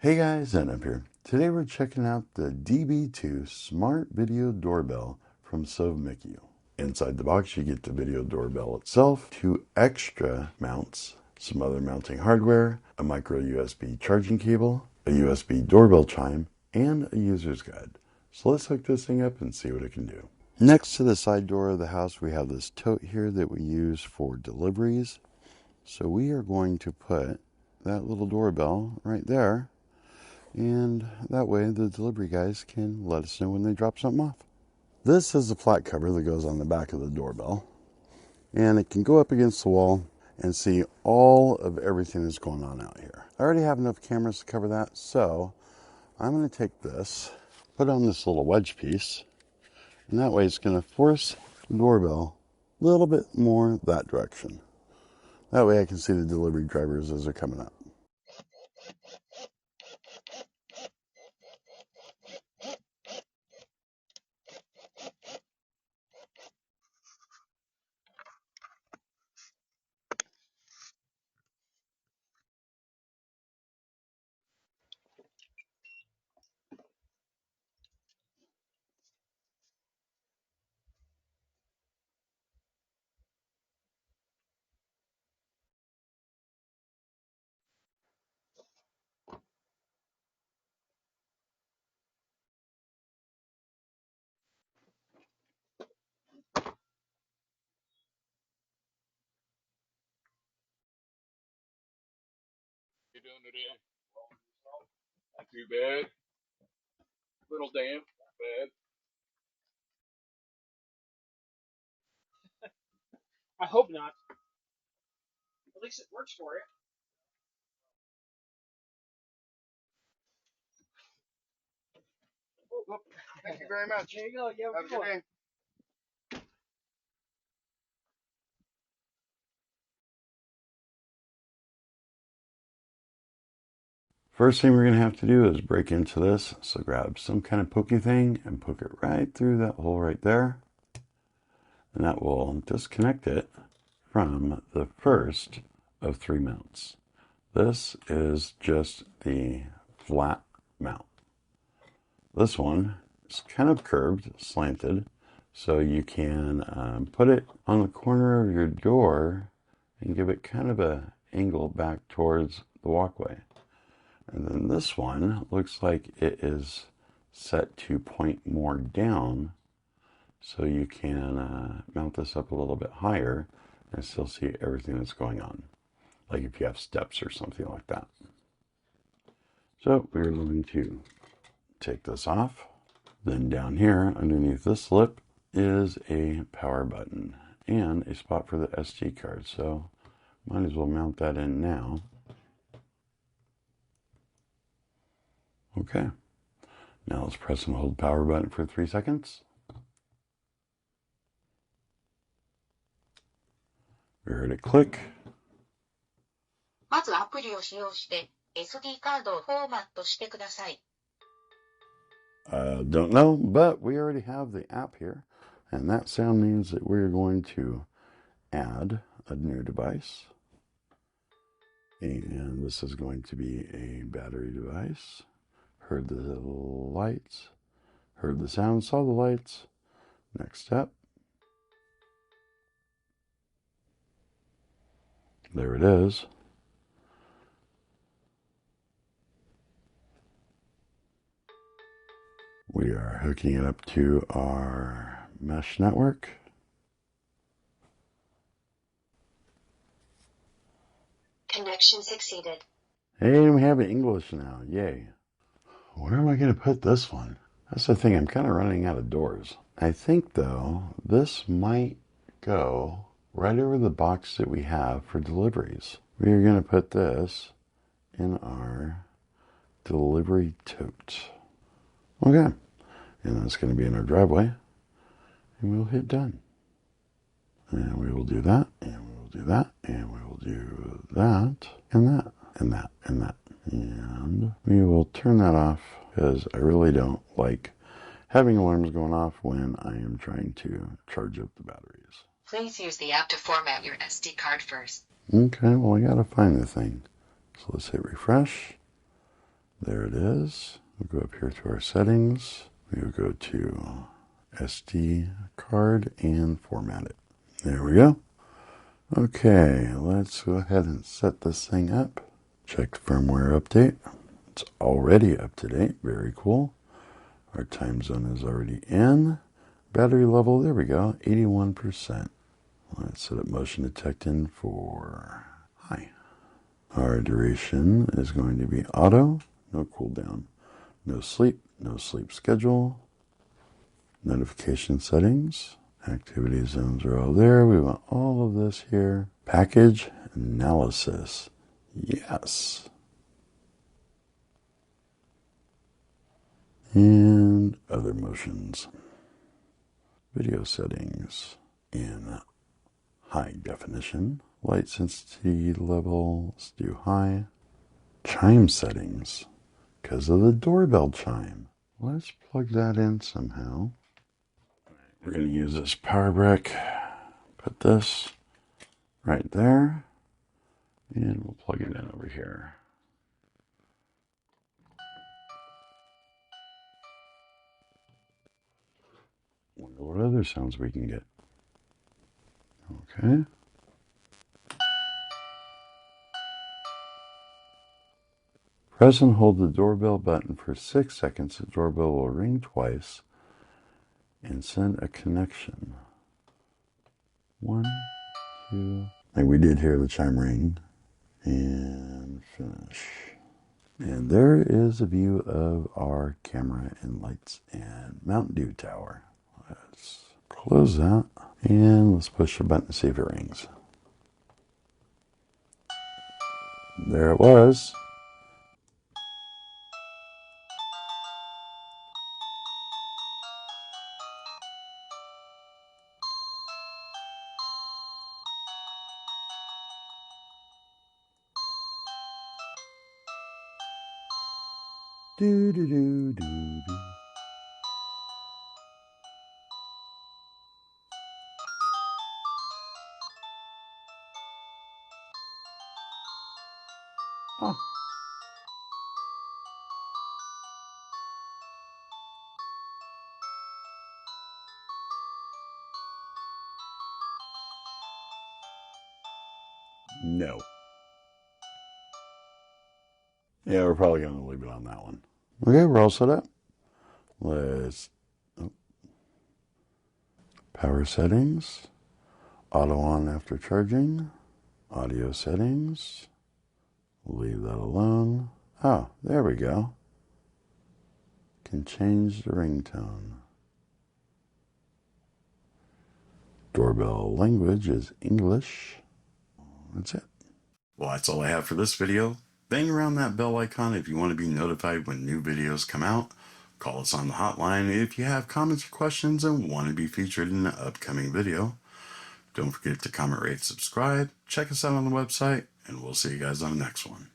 Hey guys, Zen up here. Today we're checking out the DB2 Smart Video Doorbell from SOVMIKU. Inside the box you get the video doorbell itself, 2 extra mounts, some other mounting hardware, a micro USB charging cable, a USB doorbell chime, and a user's guide. So let's hook this thing up and see what it can do. Next to the side door of the house we have this tote here that we use for deliveries. So we are going to put that little doorbell right there. And that way the delivery guys can let us know when they drop something off. This is the flat cover that goes on the back of the doorbell. And it can go up against the wall and see all of everything that's going on out here. I already have enough cameras to cover that, so I'm going to take this, put on this little wedge piece, and that way it's going to force the doorbell a little bit more that direction. That way I can see the delivery drivers as they're coming up. You doing today? Not too bad. Little damp, not bad. I hope not. At least it works for you. Oh, Thank you very much. there you go. Yeah, Have a good day. First thing we're going to have to do is break into this. So grab some kind of pokey thing and poke it right through that hole right there. And that will disconnect it from the first of 3 mounts. This is just the flat mount. This one is kind of curved, slanted, so you can put it on the corner of your door and give it kind of an angle back towards the walkway. And then this one looks like it is set to point more down, so you can mount this up a little bit higher and still see everything that's going on, like if you have steps or something like that. So we're going to take this off. Then down here underneath this lip is a power button and a spot for the SD card, so might as well mount that in now. Okay, now let's press and hold the power button for 3 seconds. We heard it click. まずアプリを使用して SD カードをフォーマットしてください。Don't know, but we already have the app here, and that sound means that we're going to add a new device. And this is going to be a battery device. Heard the lights, heard the sound, saw the lights. Next step. There it is. We are hooking it up to our mesh network. Connection succeeded. Hey, we have English now. Yay. Where am I going to put this one? That's the thing. I'm kind of running out of doors. I think, though, this might go right over the box that we have for deliveries. We are going to put this in our delivery tote. Okay. And that's going to be in our driveway. And we'll hit done. And we will do that. And we will do that. And we will do that. And that. And that. And that. And we will turn that off because I really don't like having alarms going off when I am trying to charge up the batteries. Please use the app to format your SD card first. Okay, well I gotta find the thing. So let's hit refresh. There it is. We'll go up here to our settings. We'll go to SD card and format it. There we go. Okay, let's go ahead and set this thing up. Check the firmware update. It's already up to date. Very cool. Our time zone is already in. Battery level, there we go, 81%. Let's set up motion detecting for high. Our duration is going to be auto, no cooldown, no sleep schedule, notification settings, activity zones are all there. We want all of this here. Package analysis, yes. And other motions. Video settings in high definition. Light sensitivity level, let's do high. Chime settings, because of the doorbell chime. Let's plug that in somehow. We're going to use this power brick. Put this right there. And we'll plug it in over here. Wonder what other sounds we can get. Okay. Press and hold the doorbell button for 6 seconds. The doorbell will ring twice and send a connection. 1, 2. And we did hear the chime ring. And finish. And there is a view of our camera and lights and Mountain Dew tower. Let's close that. And let's push the button to see if it rings. There it was. Do do do do do. Oh. No. Yeah, we're probably going to leave it on that one. Okay, we're all set up. Let's... Oh. Power settings. Auto on after charging. Audio settings. Leave that alone. Oh, there we go. Can change the ringtone. Doorbell language is English. That's it. Well, that's all I have for this video. Bang around that bell icon if you want to be notified when new videos come out. Call us on the hotline if you have comments or questions and want to be featured in an upcoming video. Don't forget to comment, rate, subscribe. Check us out on the website, and we'll see you guys on the next one.